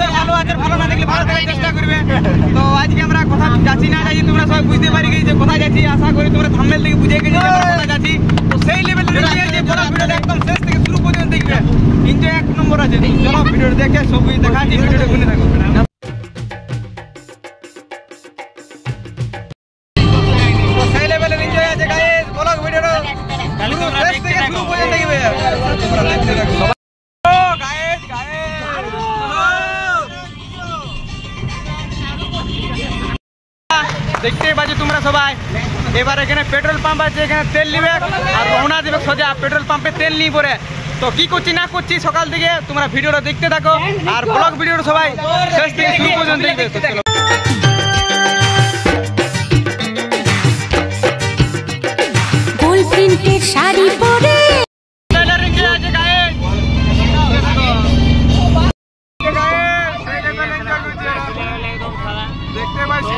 অবশ্যই ভালো আছে, ভালো না দেখলে ভালো থাকার চেষ্টা করবে। তো আজকে আমরা কোথায় যাচ্ছি না যাচ্ছি তোমরা সবাই বুঝতে পারি গেছি যে কোথায় যাচ্ছি। আশা করি তোমরা থাম্বনেল থেকে বুঝে গেছি যে আমরা কোথায় যাচ্ছি। তো সেই লেভেলের যে বড় ভিডিওটা একদম শেষ থেকে শুরু পর্যন্ত দেখবে, কিন্তু এক নম্বর আছে। চলো ভিডিওটা দেখে সব কিছু দেখাচ্ছি, ভিডিওটা শুনে থাকো। তো সেই লেভেলের এনজয় আছে গাইস, ব্লগ ভিডিওটা শুরু শেষ থেকে শুরু পর্যন্ত দেখবে। তোমরা দেখতে থাকো। দেখতেই পাচ্ছ তোমরা সবাই, এবার এখানে পেট্রোল পাম্প আছে, এখানে তেল নিবে আর রওনা দেবে সোজা পেট্রোল পাম্পে তেল নিয়ে পরে। তো কি করছি না করছি সকাল থেকে তোমরা ভিডিওটা দেখতে থাকো, আর ব্লগ ভিডিওটা সবাই শেষ থেকে শুরু পর্যন্ত দেখবে। তো চলো গোল প্রিন্টের শাড়ি পরে দেখতে পাচ্ছি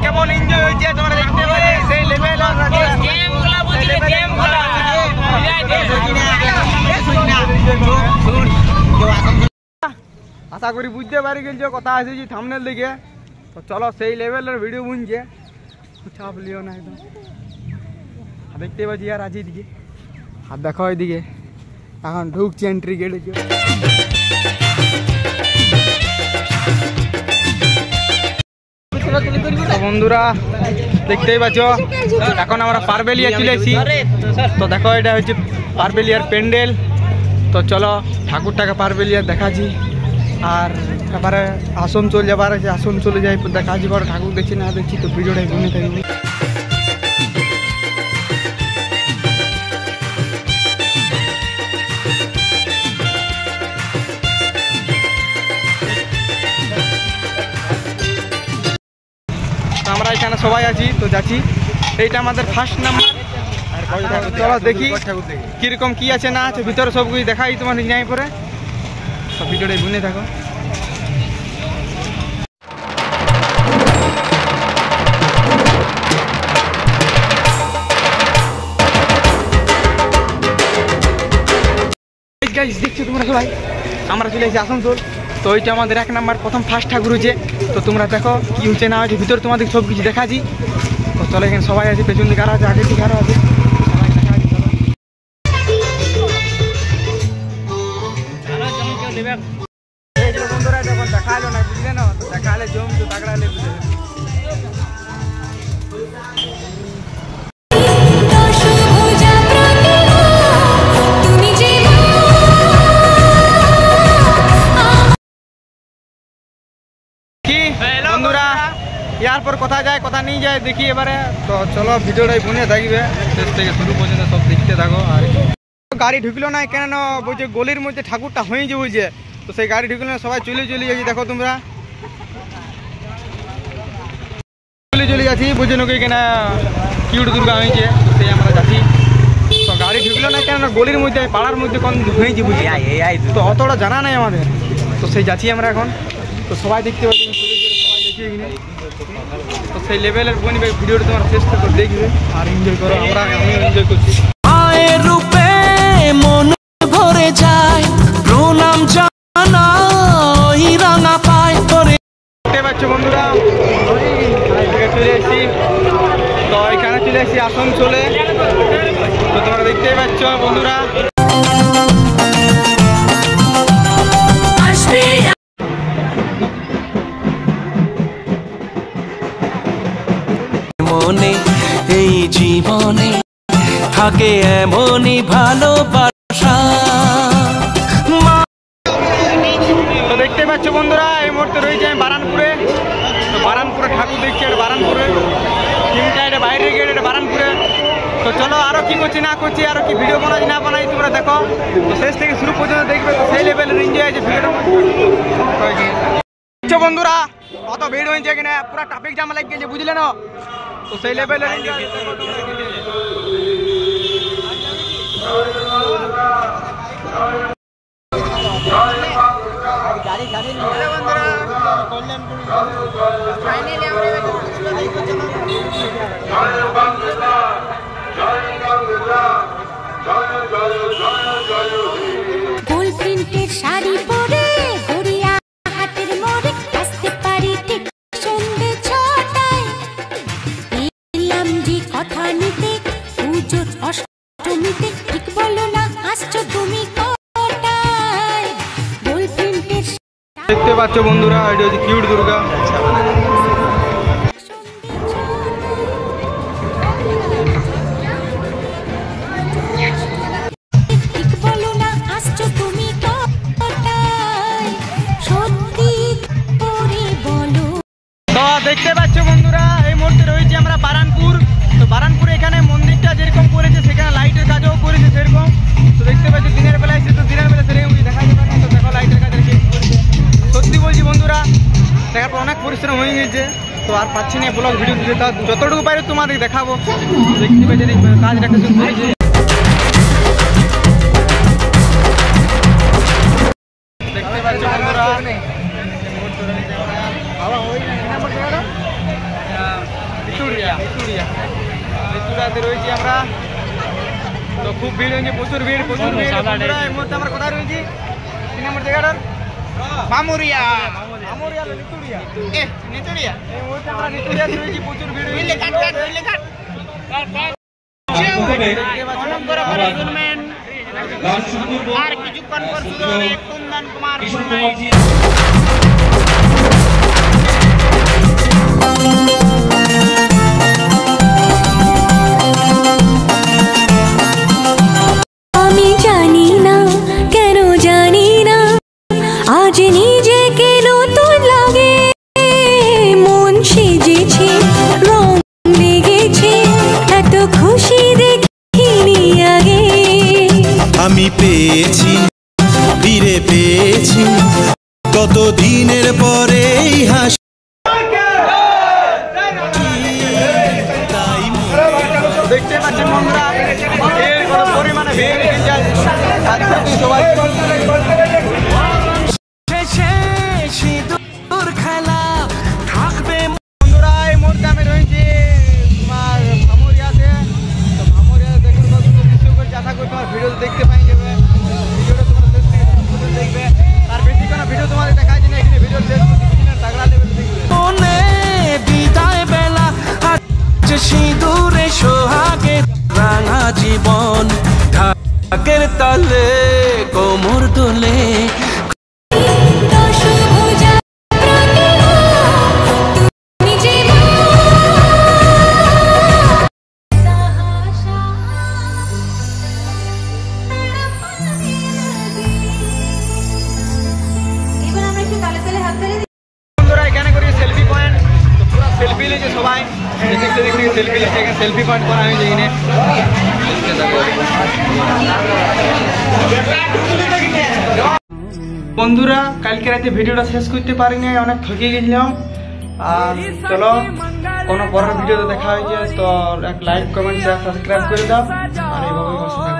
কেমন এনজয় হয়েছে তোমরা দেখতে পাবে, সেই লেভেল আশা করি বুঝতে পারি গেল কথা আসেছি থাম্বনেল দিকে। তো চলো সেই লেভেলের ভিডিও বুনছে, চাপ লিও না একদম। দেখতে পাচ্ছি আর আছি দিকে, আর দেখো ওইদিকে এখন ঢুকছি এন্ট্রি গেটে। বন্ধুরা দেখতেই পাচ্ছ এখন আমরা পারবেলিয়া চলে এসেছি। তো দেখো এটা হচ্ছে পারবেলিয়ার প্যান্ডেল। তো চলো ঠাকুরটাকে পারবেলিয়ার দেখাচ্ছি, আর এবারে আসন চলে যাবার আছে, আসন চলে যাই দেখাচ্ছি পরে ঠাকুর দেখছি না দেখছি। তো ভিডিওটাই গুনে থাকবে। আমরা এখানে সবাই আছি, তো যাচ্ছি। এইটা আমাদের ফার্স্ট নাম্বার। চলো দেখি কিরকম কি আছে না আছে, ভিতরে সব কিছু দেখাই তোমার যাই পরে। সব ভিডিওটা গুনে থাকো। দেখছো তোমরা সবাই, আমরা চলে এসেছি আসানসোল। তো ওইটা আমাদের এক নাম্বার প্রথম ফার্স্ট ঠাকুর হয়েছে। তো তোমরা দেখো কি হচ্ছে না হচ্ছে, ভিতরে তোমাদের সব কিছু দেখাচ্ছি। তো চলো এখানে সবাই আছে, পেছন দিকে আরো আছে, আগের দিকে আরো আছে, সবাই দেখাচ্ছি। চলো বন্ধুরা যখন দেখা হলো না বুঝলে না, তো দেখা হলে জম তো তাগড়া হলে বুঝে বন্ধুরা। ইয়ার পর কোথায় যায় কোথা নিয়ে যায় দেখি এবারে। তো চলো ভিডিওটাই বুনে থাকবে, শেষ থেকে শুরু পর্যন্ত সব দেখতে থাকো। আর গাড়ি ঢুকলো না কেন বলছে গলির মধ্যে ঠাকুরটা হয়েছে বুঝছে। তো সেই গাড়ি ঢুকলো না, সবাই চলে যাচ্ছি। দেখো তোমরা চলে যাচ্ছি বুঝে নাকি এখানে কিউট দুর্গা হয়েছে, সেই আমরা যাচ্ছি। তো গাড়ি ঢুকলো না কেন গলির মধ্যে পাড়ার মধ্যে কোন হয়েছে বুঝি, তো অতটা জানা নাই আমাদের। তো সেই যাচ্ছি আমরা এখন। তো সবাই দেখতে পাচ্ছি, সবাই দেখি এখানে। তো সেই লেভেলের বনবে ভিডিওটা তোমার শেষ থেকে দেখবে আর এনজয় করো। আমিও এনজয় করছি। আয়ের রূপে মন ভরে যায়, প্রণাম জানাই রাঙা পায় করে। দেখতে পাচ্ছ বন্ধুরা চলে এসেছি। তো এখানে চলে এসেছি আসানসোলে। তো তোমরা দেখতেই পাচ্ছ বন্ধুরা। মনে এই জীবনে থাকে এমনই ভালোবাসা। তো দেখতে পাচ্ছ বন্ধুরা এই মুহূর্তে রয়েছে আমি বারানপুরে। তো বারানপুরে ঠাকুর দেখছি, এটা বারানপুরে তিনটা, এটা বাইরে গিয়ে এটা বারানপুরে। তো চলো আরো কি করছি না করছি, আরো কি ভিডিও বানাই না বানাই তোমরা দেখো। তো শেষ থেকে শুরু পর্যন্ত দেখবে, তো সেই লেভেলের এনজয় আছে ভিডিওটা। বন্ধুরা কত ভিড় হয়েছে এখানে, পুরো ট্রাফিক জ্যাম লেগে গেছে বুঝলে না। তো সেই লেভেলের গোল প্রিন্টের শাড়ি পরে গড়িয়া হাটের মোড়ে আসতে পারি ঠিক সন্ধ্যে 6টায়। এলাম যে কথা নিতে পুজোর অষ্টমীতে, ঠিক বলো না আসছো তুমি কটায়? গোল প্রিন্টের দেখতে পাচ্ছ বন্ধুরা, এটা হচ্ছে কিউট দুর্গা। ঠিক বলো না আসছো তুমি কটায়? সত্যি করে বলো। তো দেখতে পাচ্ছ বন্ধুরা, এই মুহূর্তে রয়েছে আমরা বারানপুর। তো বারানপুরে এখানে মন্দিরটা যেরকম করেছে, সেখানে লাইটের কাজও করেছে সেরকম। তো দেখতে পাচ্ছ দিনের বেলায় এসে, তো দিনের বেলা সেরকম দেখা যাবে না। তো দেখো লাইটের কাজ রেখে করেছে। সত্যি বলছি বন্ধুরা, দেখার পর অনেক পরিশ্রম হয়ে গেছে। তো আর পাচ্ছি না ব্লগ ভিডিও দিতে, তা যতটুকু পারি তোমাদের দেখাবো। দেখতে পাচ্ছি কাজটাকে শুরু করেছে। দেখতে পাচ্ছ বন্ধুরা, ঋতুরাতে রয়েছি আমরা। তো খুব ভিড় হয়েছে, প্রচুর ভিড় বন্ধুরা। এই মুহূর্তে আমরা কোথায় রয়েছি? 3 নম্বর জায়গাটার মামুরিয়া। নিতুরিয়া। এই মুহূর্তে আমরা নিতুরিয়াতে রয়েছি, প্রচুর ভিড় হয়েছে। আর কিছুক্ষণ পর শুরু হবে কুন্দন কুমার। আমি জানি না কেন জানি না, আজ নিজেকে নতুন লাগে। মন সেজেছে, রং লেগেছে, এত খুশি দেখিনি আগে। আমি পেয়েছি, ফিরে পেয়েছি কত দিনের পরে হাসি। দেখতে পাচ্ছেন বন্ধুরা, পরিমাণে ভিড় সবাই। সিঁদুর খেলা থাকবে। বন্ধুরা, এই মুহূর্তে আমি রয়েছি তোমার ভামুরিয়াতে। তো ভামুরিয়াতে দেখুন কত দৃশ্য করছে। আশা করি তোমার ভিডিও দেখতে পাই যাবে। ভিডিওটা তোমরা শেষ থেকে পর্যন্ত দেখবে। তার বেশি কোনো ভিডিও তোমাদের দেখাচ্ছি না, এখানে ভিডিও শেষ তাগড়া লেভেল দেখবে। মনে বিদায় বেলা আজ সিঁদুরে সোহাগে রাঙা জীবন, ঢাকের তালে কোমর দোলে। বন্ধুরা, এখানে করি সেলফি পয়েন্ট। তো পুরো সেলফি নিয়েছে সবাই। সেলফি নিয়েছে, এখানে সেলফি পয়েন্ট করা হয়েছে। এখানে বন্ধুরা, কালকে রাতে ভিডিওটা শেষ করতে পারিনি, অনেক থকে গেছিলাম। আর চলো কোনো পরের ভিডিওতে দেখা হয়েছে। তো এক লাইক, কমেন্ট, শেয়ার, সাবস্ক্রাইব করে দাও। আর এইভাবে বসে থাকো।